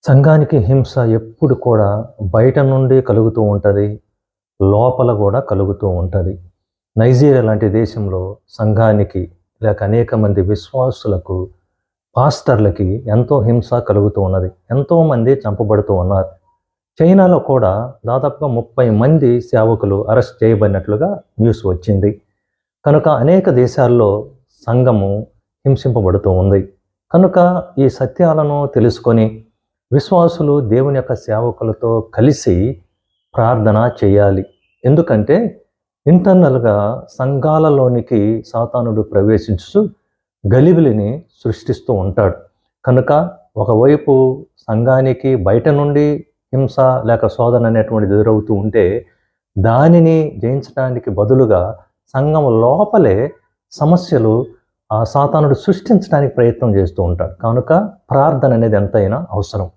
సంఘానికి హింస ఎప్పుడు కూడా బయట నుండి కలుగుతూ ఉంటుంది. లోపల కూడా కలుగుతూ ఉంటుంది. నైజీరియా లాంటి దేశంలో సంఘానికి లేక అనేక మంది విశ్వాసులకు, పాస్టర్లకి ఎంతో హింస కలుగుతూ ఉన్నది. ఎంతోమంది చంపబడుతూ ఉన్నారు. చైనాలో కూడా దాదాపుగా 30 మంది సేవకులు అరెస్ట్ చేయబడినట్లుగా న్యూస్ వచ్చింది. కనుక అనేక దేశాల్లో సంఘము హింసింపబడుతూ ఉంది. కనుక ఈ సత్యాలను తెలుసుకొని విశ్వాసులు దేవుని యొక్క సేవకులతో కలిసి ప్రార్థన చేయాలి. ఎందుకంటే ఇంటర్నల్గా సంఘాలలోనికి సాతానుడు ప్రవేశించు గలిబిలిని సృష్టిస్తూ ఉంటాడు. కనుక ఒకవైపు సంఘానికి బయట నుండి హింస లేక శోధన అనేటువంటిది ఎదురవుతూ ఉంటే దానిని జయించడానికి బదులుగా సంఘం లోపలే సమస్యలు ఆ సాతానుడు సృష్టించడానికి ప్రయత్నం చేస్తూ ఉంటాడు. కనుక ప్రార్థన అనేది ఎంతైనా అవసరం.